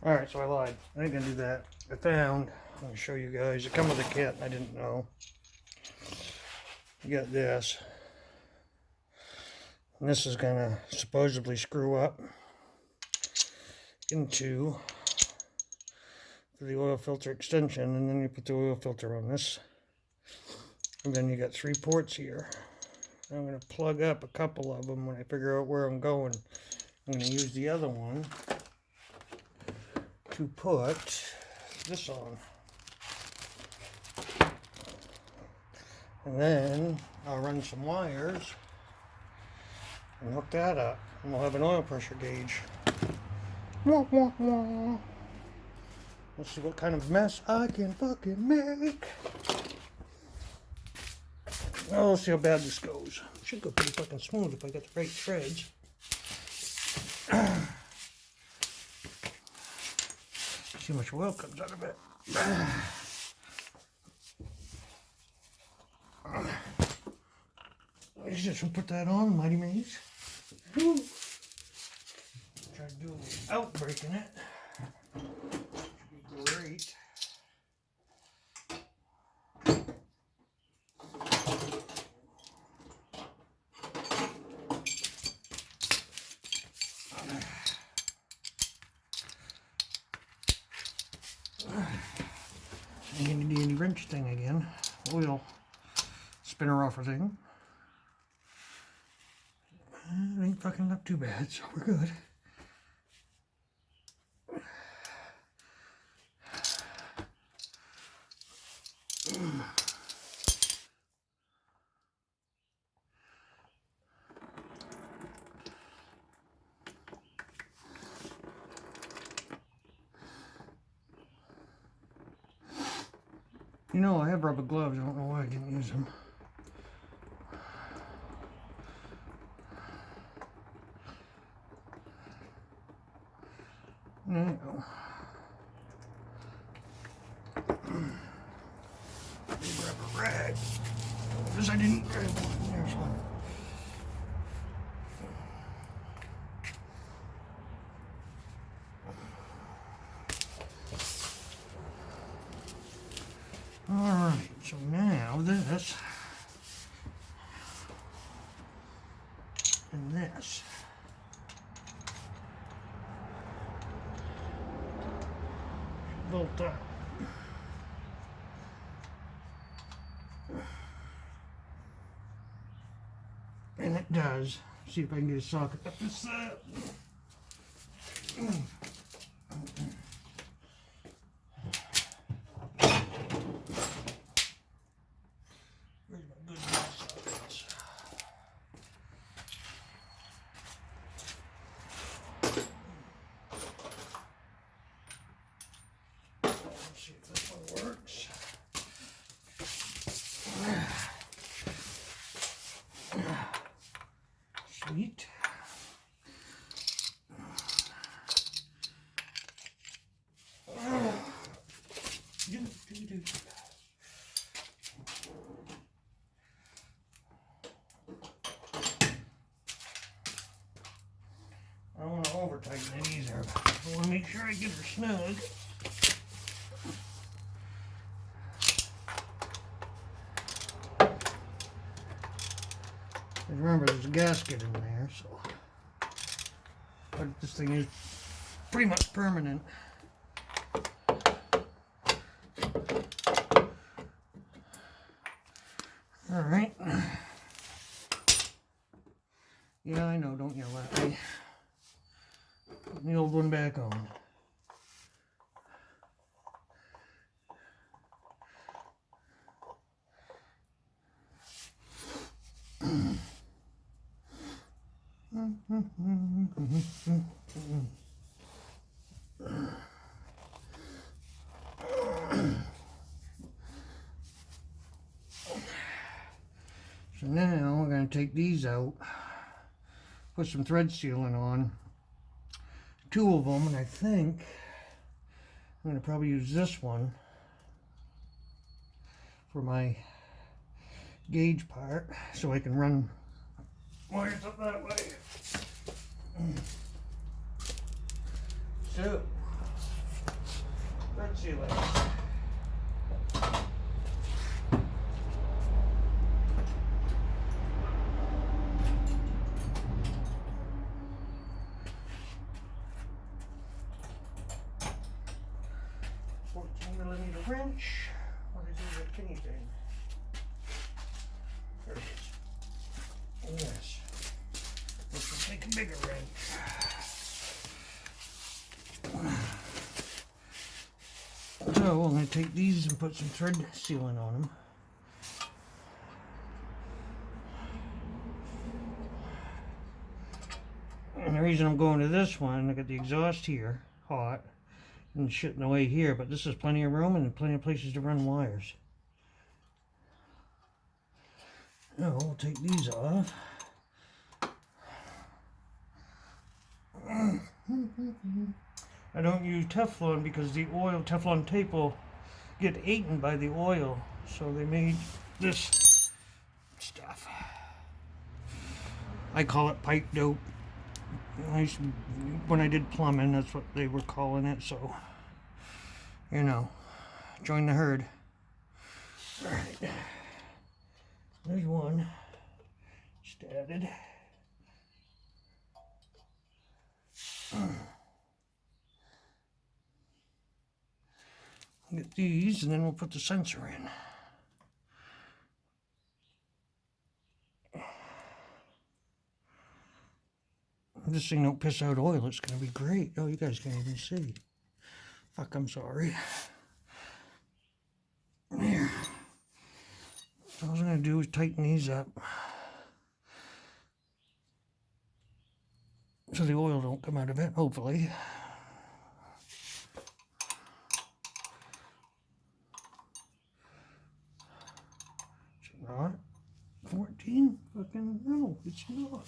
Alright, so I lied. I ain't gonna do that. I found, I'm gonna show you guys. It come with a kit, I didn't know. You got this. And this is gonna supposedly screw up into the oil filter extension, and then you put the oil filter on this. And then you got 3 ports here. I'm gonna plug up a couple of them when I figure out where I'm going. I'm gonna use the other one to put this on. And then I'll run some wires and hook that up. And we'll have an oil pressure gauge. Wah, wah, wah. Let's see what kind of mess I can fucking make. Oh, let's see how bad this goes. It should go pretty fucking smooth if I got the right threads. See how much oil comes out of it. I just put that on, Mighty Maze. Woo. Try to do it without breaking it. Should be great. I'm going to do any wrench thing again. Oil spinner offer thing. It ain't fucking look too bad, so we're good. You know, I have rubber gloves. I don't know why I didn't use them. There you go. Grab a rag. Because I didn't grab one. There's one. Alright, so now this and this. Bolt up. And it does. See if I can get a socket up this side. Where's my good sockets? Let's see if this one works. Sweet. I don't want to over tighten it either. I want to make sure I get her snug. And remember, there's a gasket in there, so. But this thing is pretty much permanent. Alright. Yeah, I know, don't yell at me. Put the old one back on. So now we're going to take these out, put some thread sealing on, 2 of them, and I think I'm going to probably use this one for my gauge part so I can run wires up that way. So thread sealing. Wrench. What did I do with that thingy thing? There it is. Yes. Let's make a bigger wrench. So I'm going to take these and put some thread sealant on them. And the reason I'm going to this one, I got the exhaust here, hot, and shit in the way here, but this is plenty of room and plenty of places to run wires. Now we'll take these off. I don't use Teflon because the oil, Teflon tape will get eaten by the oil, so they made this stuff. I call it pipe dope. When I did plumbing, that's what they were calling it, so, you know, join the herd. Alright, there's one, just added. Get these, and then we'll put the sensor in. This thing don't piss out oil, it's going to be great. Oh, you guys can't even see. Fuck, I'm sorry. There. All I'm going to do is tighten these up, so the oil don't come out of it, hopefully. It's not. 14? Fucking no, it's not.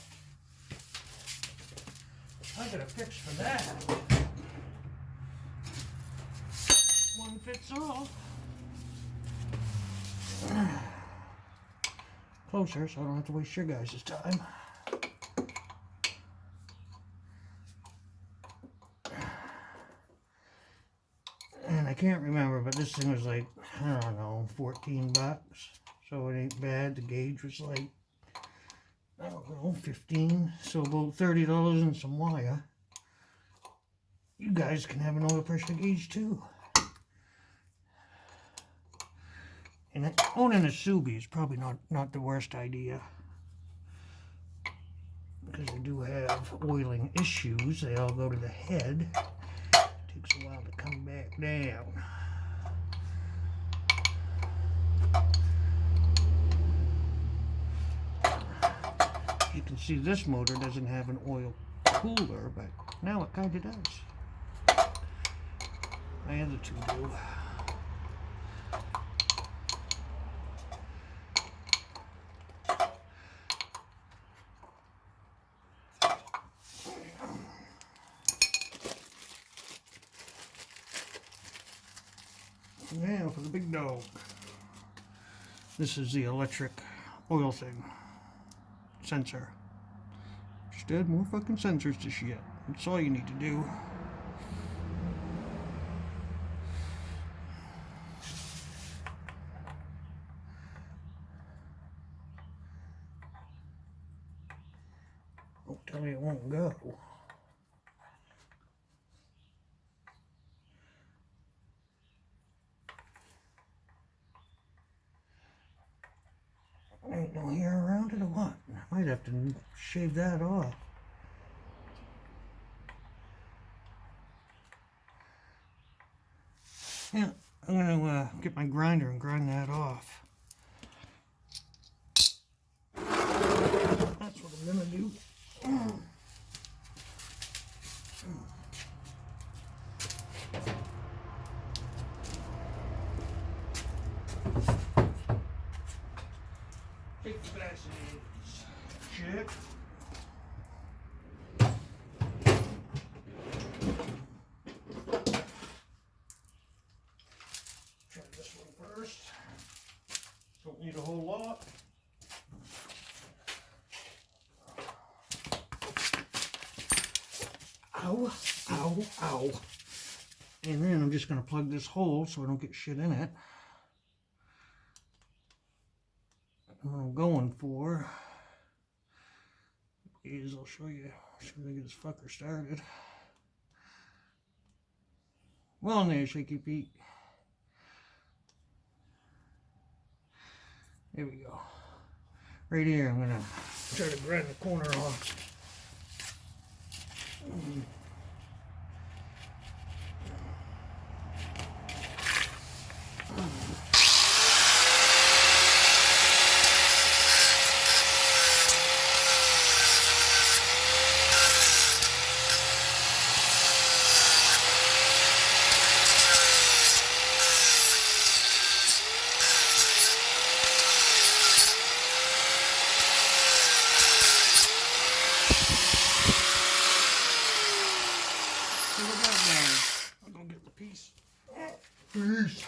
I got a fix for that. One fits all. Closer, so I don't have to waste your guys' time. And I can't remember, but this thing was like, I don't know, 14 bucks. So it ain't bad. The gauge was like, I don't know, 15, so about $30 and some wire. You guys can have an oil pressure gauge too. And owning a Subi is probably not the worst idea, because they do have oiling issues. They all go to the head. It takes a while to come back down. You can see this motor doesn't have an oil cooler, but now it kind of does. My other two do. Now for the big dog. This is the electric oil thing. Sensor. Just add more fucking sensors to shit. That's all you need to do. Don't tell me it won't go. Ain't no hair around it or what? I might have to shave that off. Yeah, I'm gonna get my grinder and grind that off. That's what I'm gonna do. Take the glasses. Check. Try this one first. Don't need a whole lot. Ow, ow, ow. And then I'm just going to plug this hole so I don't get shit in it. What I'm going for is, I'll show you as soon as I get this fucker started. Well, there, Shaky Pete. There we go. Right here, I'm gonna try to grind the corner off. I'll go get the piece. Peace.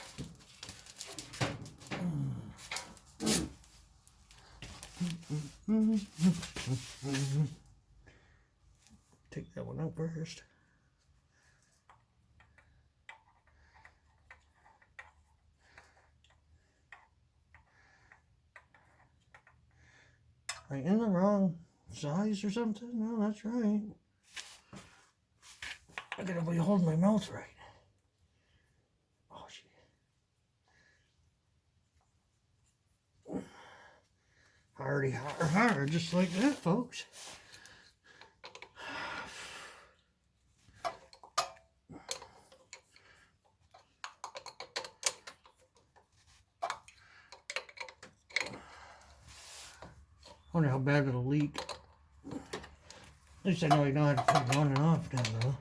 Take that one out first. Am I in the wrong size or something? No, that's right. I gotta be holding my mouth right. Oh shit. Hardy, hard, just like that, folks. Wonder how bad it'll leak. At least I know how to put it on and off now, though.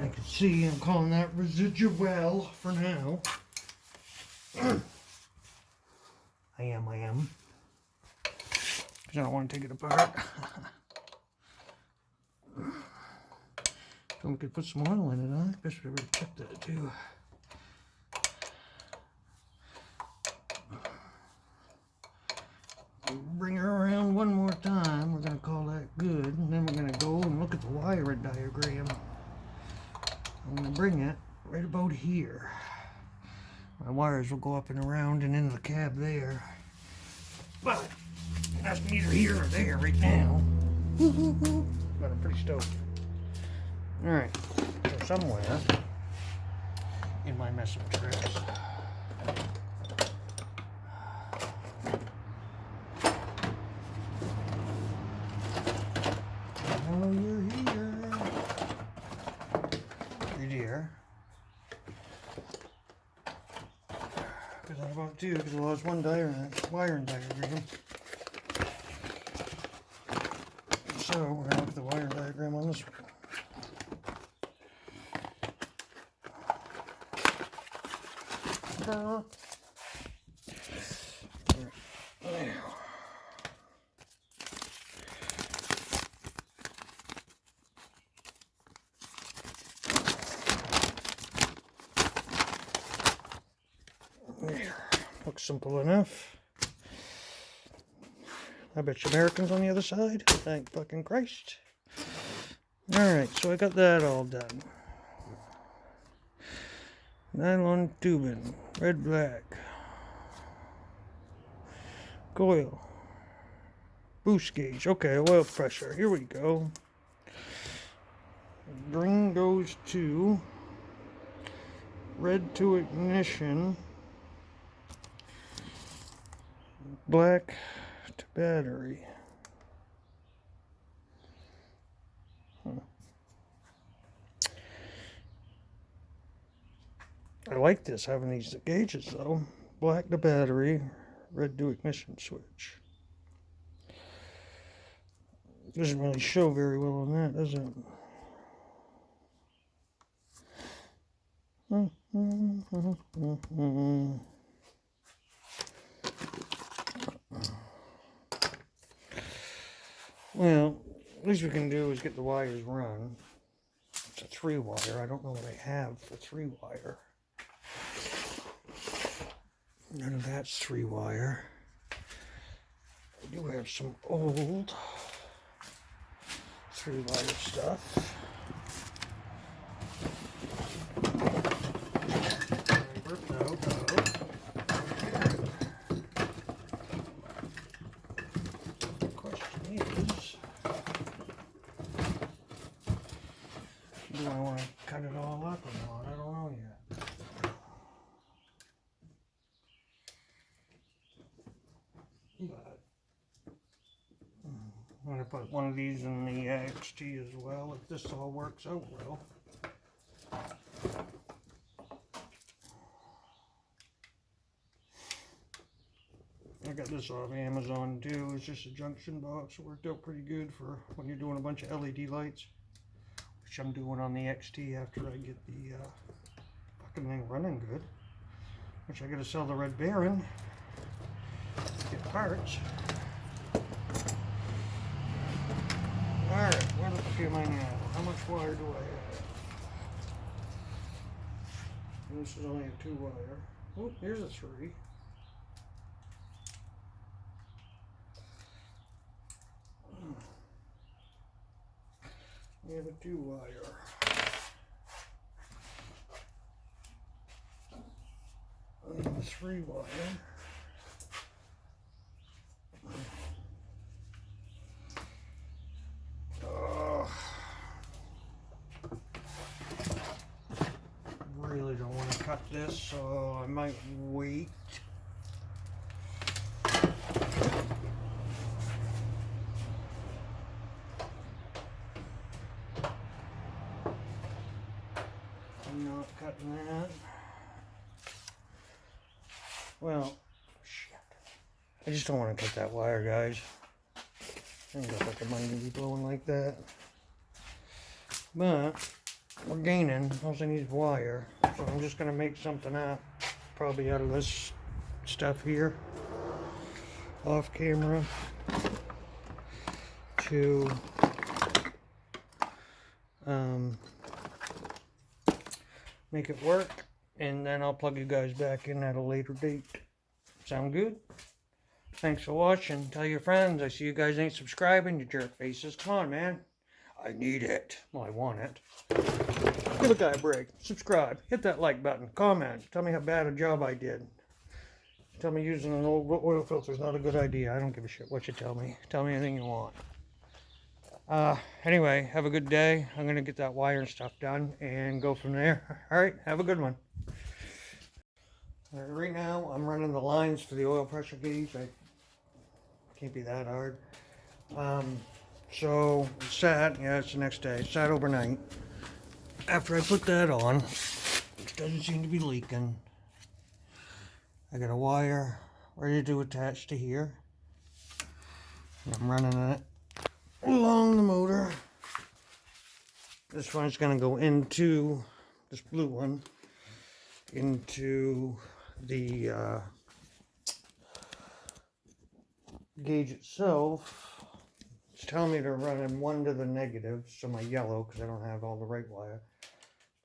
I can see I'm calling that residual for now. I am. Because I don't want to take it apart. So we could put some oil in it, huh? I guess we already checked that too. Bring her around one more time. We're going to call that good. And then we're going to go and look at the wire diagram. I'm going to bring it right about here. My wires will go up and around and into the cab there. But that's neither here or there right now. But I'm pretty stoked. Alright, so somewhere in my mess of tricks, oh, you're here. Right here. Because I'm about to, because I lost one wiring diagram. So we're going to look at the wiring diagram on this one. Looks simple enough. I bet you Americans on the other side. Thank fucking Christ. Alright, so I got that all done. Nylon tubing, red, black. Coil. Boost gauge. Okay, oil pressure. Here we go. Green goes to red to ignition. Black to battery. I like this, having these gauges though. Black to battery, red to ignition switch. Doesn't really show very well on that, does it? Well, at least we can do is get the wires run. It's a 3-wire. I don't know what I have for 3-wire. None of that's 3-wire. I do have some old 3-wire stuff. cut it all up or not. I don't know yet. But I'm going to put one of these in the XT as well if this all works out well. I got this off Amazon too. It's just a junction box. It worked out pretty good for when you're doing a bunch of LED lights, which I'm doing on the XT after I get the fucking thing running good. Which I gotta sell the red Baron to get parts. Alright, where the fuck am I now? How much wire do I have? And this is only a 2 wire. Oh, here's a 3. We have a 2 wire. And a 3 wire. Really don't want to cut this, so I might wait. I'm not cutting that. Well, shit. I just don't want to cut that wire, guys. I ain't got the money to be blowing like that. But we're gaining. All I need is wire. So I'm just going to make something up. Probably out of this stuff here. Off camera. To make it work. And then I'll plug you guys back in at a later date. Sound good? Thanks for watching. Tell your friends. I see you guys ain't subscribing, you jerk faces. Come on, man. I need it. Well, I want it. Give a guy a break. Subscribe. Hit that like button. Comment. Tell me how bad a job I did. Tell me using an old oil filter is not a good idea. I don't give a shit what you tell me. Tell me anything you want. Anyway, have a good day. I'm going to get that wire and stuff done and go from there. Alright, have a good one. Right now, I'm running the lines for the oil pressure gauge. I can't be that hard. So, it's sat. Yeah, it's the next day. It sat overnight. After I put that on, it doesn't seem to be leaking. I got a wire ready to attach to here. I'm running it along the motor. This one's going to go into, this blue one, into the gauge itself. It's telling me to run in 1 to the negative, so my yellow, because I don't have all the right wire.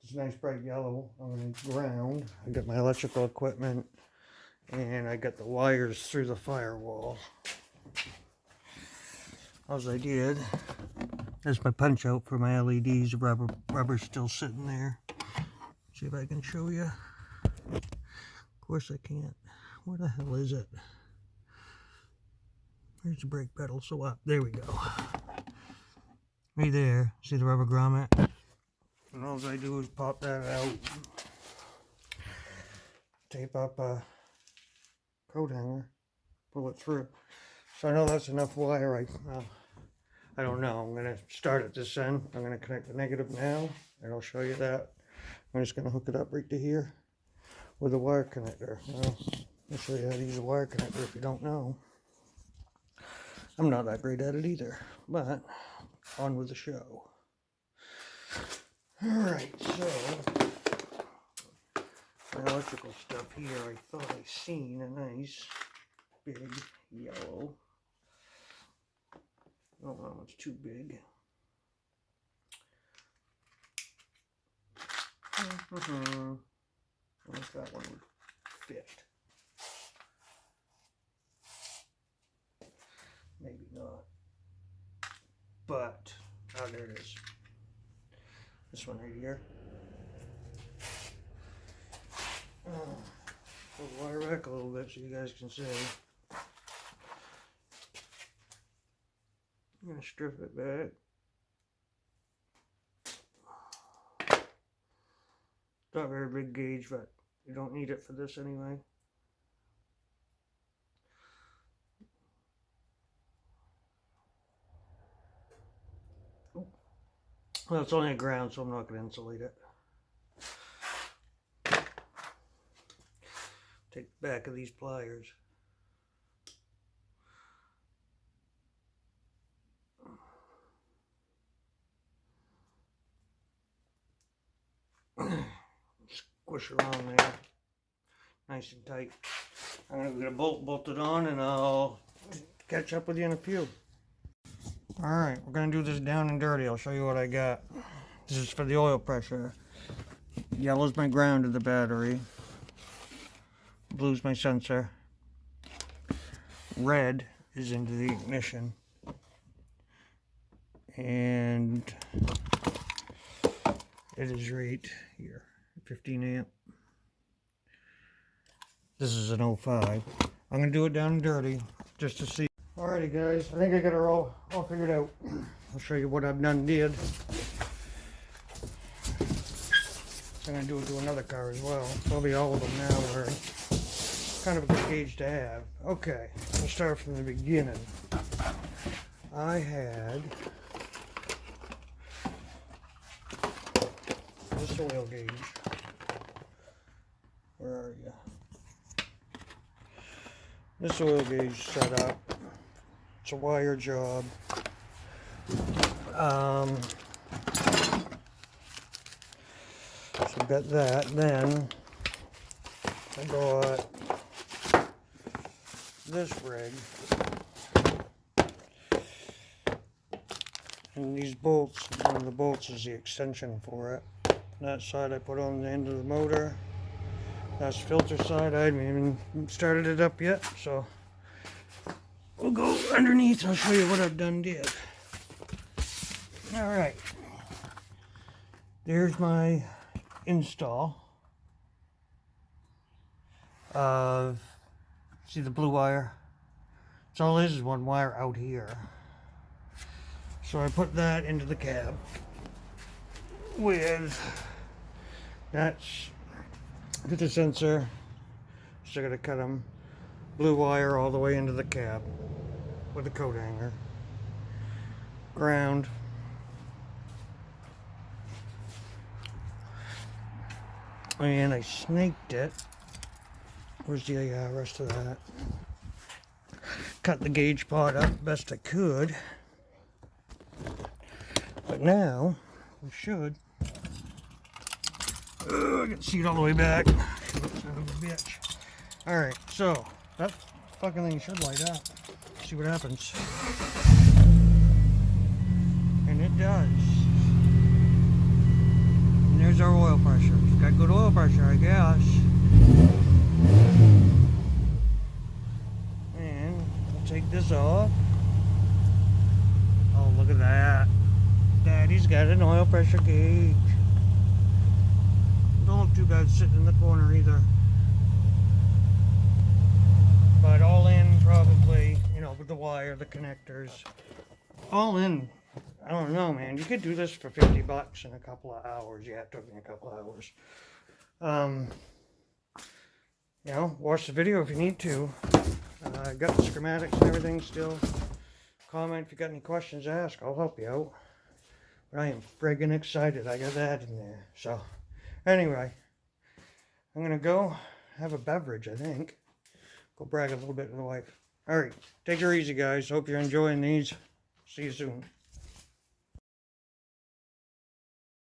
It's nice bright yellow. I'm going to ground. I got my electrical equipment, and I got the wires through the firewall. As I did, there's my punch out for my LEDs. The rubber's still sitting there. See if I can show you. Of course I can't. Where the hell is it? There's the brake pedal, so up. There we go. Right there. See the rubber grommet? And all I do is pop that out. Tape up a coat hanger. Pull it through. So I know that's enough wire. I don't know. I'm going to start at this end. I'm going to connect the negative now. And I'll show you that. I'm just going to hook it up right to here with a wire connector. Well, I'll show you how to use a wire connector if you don't know. I'm not that great at it either, but on with the show. Alright, so my electrical stuff here, I thought I seen a nice big yellow. Oh, well, it's too big. I think that one would fit. Maybe not. But, oh, there it is. This one right here. Pull the wire back a little bit so you guys can see. I'm going to strip it back. not very big gauge, but you don't need it for this anyway. Well, it's only a ground, so I'm not going to insulate it. Take the back of these pliers. Squish around there, nice and tight. I'm going to get a bolt bolted on, and I'll catch up with you in a few. Alright, we're going to do this down and dirty. I'll show you what I got. This is for the oil pressure. Yellow's my ground of the battery. Blue's my sensor. Red is into the ignition. And it is right here, 15 amp. This is an 05. I'm going to do it down and dirty just to see. Alrighty guys, I think I got it all figured out. I'll show you what I've done did. I'm going to do it to another car as well. Probably all of them now are kind of a good gauge to have. Okay, we'll start from the beginning. I had this oil gauge. Where are you? This oil gauge set up. It's a wire job. So I've got that. Then I got this rig. And these bolts, one of the bolts is the extension for it. That side I put on the end of the motor. That's filter side. I haven't even started it up yet, so we'll go underneath. I'll show you what I've done did. Alright. There's my install of, see the blue wire? It's all this is one wire out here. So I put that into the cab with, that's the sensor. Still gotta cut them. Blue wire all the way into the cab with a coat hanger. Ground. And I snaked it. Where's the rest of that? Cut the gauge part up best I could. But now, we should. I can see it all the way back. Son of a bitch. Alright, so that fucking thing should light up. See what happens. And it does. And there's our oil pressure. It's got good oil pressure, I guess. And we'll take this off. Oh, look at that. Daddy's got an oil pressure gauge. Don't look too bad sitting in the corner either. But all in probably, you know, with the wire, the connectors. All in, I don't know, man. You could do this for 50 bucks in a couple of hours. Yeah, it took me a couple of hours. You know, watch the video if you need to. I got the schematics and everything still. Comment if you got any questions, ask. I'll help you out. But I am friggin' excited. I got that in there. So, anyway, I'm gonna go have a beverage, I think. Go brag a little bit to the wife. Alright, take her easy, guys. Hope you're enjoying these. See you soon.